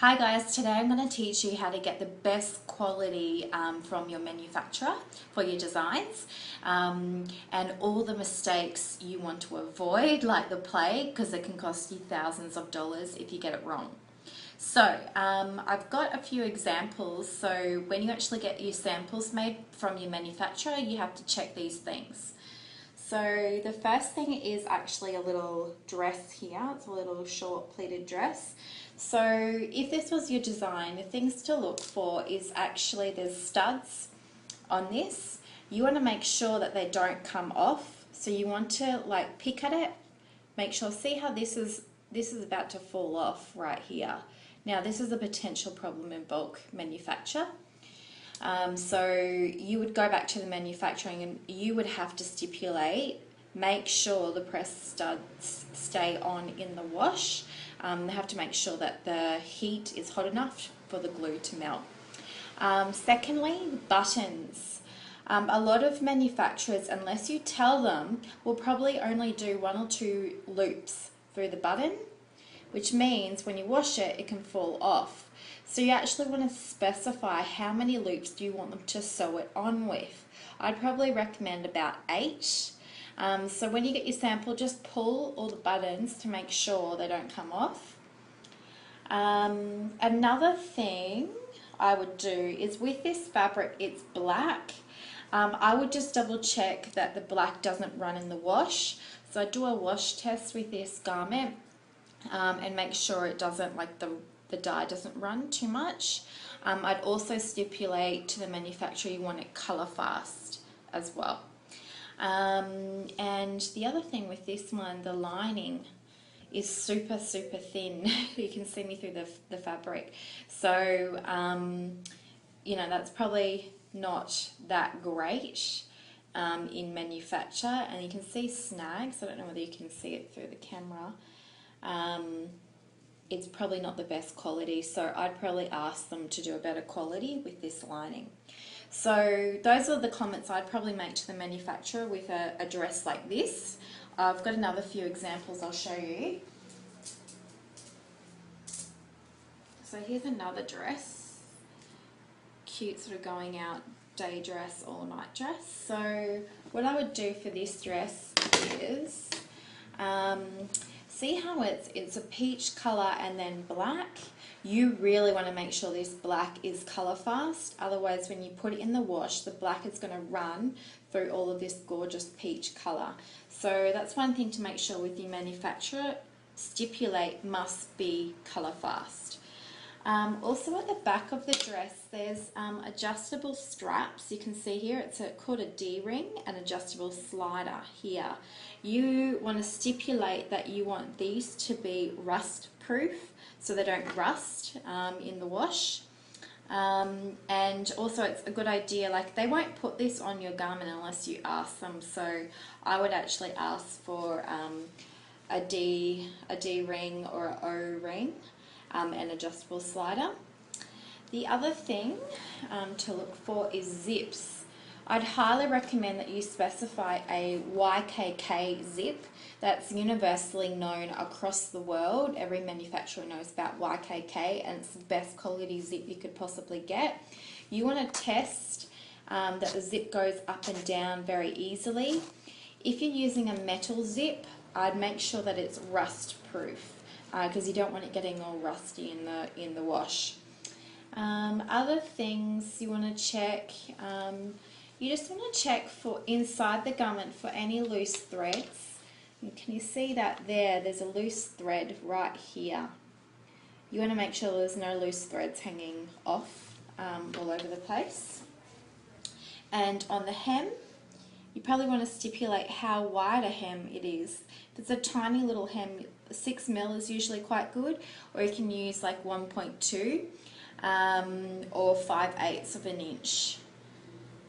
Hi guys, today I'm going to teach you how to get the best quality from your manufacturer for your designs and all the mistakes you want to avoid, like the plague, because it can cost you thousands of dollars if you get it wrong. So I've got a few examples. So when you actually get your samples made from your manufacturer, you have to check these things. So the first thing is actually a little dress here. It's a little short pleated dress. So if this was your design, the things to look for is actually there's studs on this. You want to make sure that they don't come off. So you want to like pick at it, make sure, see how this is about to fall off right here. Now this is a potential problem in bulk manufacture. So you would go back to the manufacturing and you would have to stipulate, make sure the press studs stay on in the wash. They have to make sure that the heat is hot enough for the glue to melt. Secondly, buttons. A lot of manufacturers, unless you tell them, will probably only do 1 or 2 loops through the button, which means when you wash it, it can fall off. So you actually want to specify how many loops do you want them to sew it on with. I'd probably recommend about 8. So when you get your sample, just pull all the buttons to make sure they don't come off. Another thing I would do is with this fabric, it's black. I would just double check that the black doesn't run in the wash. So I do a wash test with this garment and make sure it doesn't, like the dye doesn't run too much. I'd also stipulate to the manufacturer you want it colour fast as well. And the other thing with this one, the lining is super thin. You can see me through the fabric. So, you know, that's probably not that great in manufacture. And you can see snags. I don't know whether you can see it through the camera. It's probably not the best quality, so I'd probably ask them to do a better quality with this lining. So those are the comments I'd probably make to the manufacturer with a dress like this. I've got another few examples I'll show you. So here's another dress. Cute sort of going out day dress or night dress. So what I would do for this dress is see how it's a peach colour and then black. You really want to make sure this black is colour fast, otherwise when you put it in the wash, the black is going to run through all of this gorgeous peach colour. So that's one thing to make sure with your manufacturer, stipulate must be colour fast. Also at the back of the dress there's adjustable straps. You can see here it's called a D-ring, an adjustable slider here. You want to stipulate that you want these to be rust proof so they don't rust in the wash. And also it's a good idea, like they won't put this on your garment unless you ask them, so I would actually ask for a D ring or an O ring. An adjustable slider. The other thing to look for is zips. I'd highly recommend that you specify a YKK zip. That's universally known across the world. Every manufacturer knows about YKK and it's the best quality zip you could possibly get. You want to test that the zip goes up and down very easily. If you're using a metal zip, I'd make sure that it's rust proof, because you don't want it getting all rusty in the wash. Other things you want to check, you just want to check for inside the garment for any loose threads. And can you see that there's a loose thread right here. You want to make sure there's no loose threads hanging off all over the place. And on the hem, you probably want to stipulate how wide a hem it is. If it's a tiny little hem, 6 mil is usually quite good, or you can use like 1.2 or 5/8 of an inch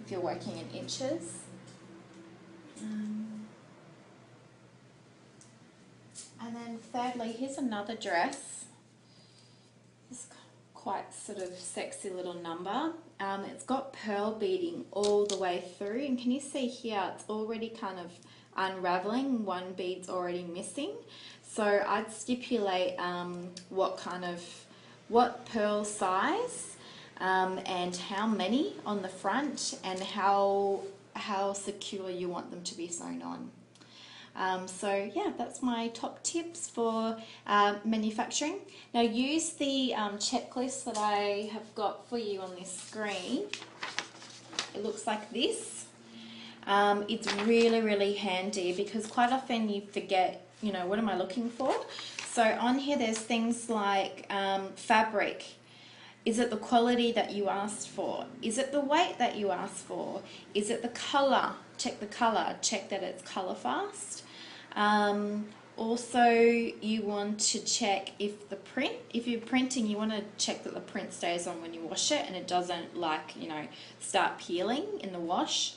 if you're working in inches. And then thirdly, here's another dress. It's quite sort of sexy little number. It's got pearl beading all the way through, and can you see here it's already kind of unraveling, one bead's already missing. So I'd stipulate what kind of what pearl size, and how many on the front, and how secure you want them to be sewn on. So yeah, that's my top tips for manufacturing. Now use the checklist that I have got for you on this screen. It looks like this. It's really, really handy because quite often you forget, you know, what am I looking for? So on here there's things like fabric. Is it the quality that you asked for? Is it the weight that you asked for? Is it the colour? Check the colour. Check that it's colour fast. Also, you want to check if the print, if you're printing, you want to check that the print stays on when you wash it and it doesn't, like, you know, start peeling in the wash.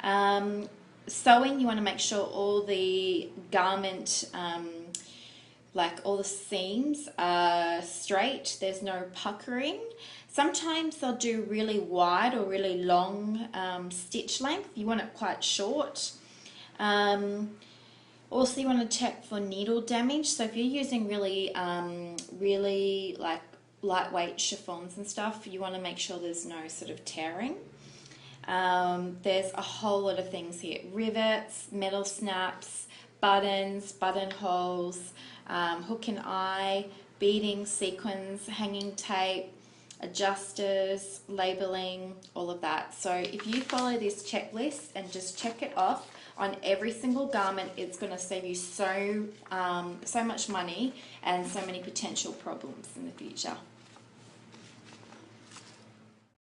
Sewing, you want to make sure all the garment, like all the seams are straight, there's no puckering. Sometimes they'll do really wide or really long stitch length. You want it quite short. Also, you want to check for needle damage. So if you're using really, really like lightweight chiffons and stuff, you want to make sure there's no sort of tearing. There's a whole lot of things here: rivets, metal snaps, buttons, buttonholes, hook and eye, beading, sequins, hanging tape, adjusters, labeling, all of that. So if you follow this checklist and just check it off on every single garment, it's going to save you so much money and so many potential problems in the future.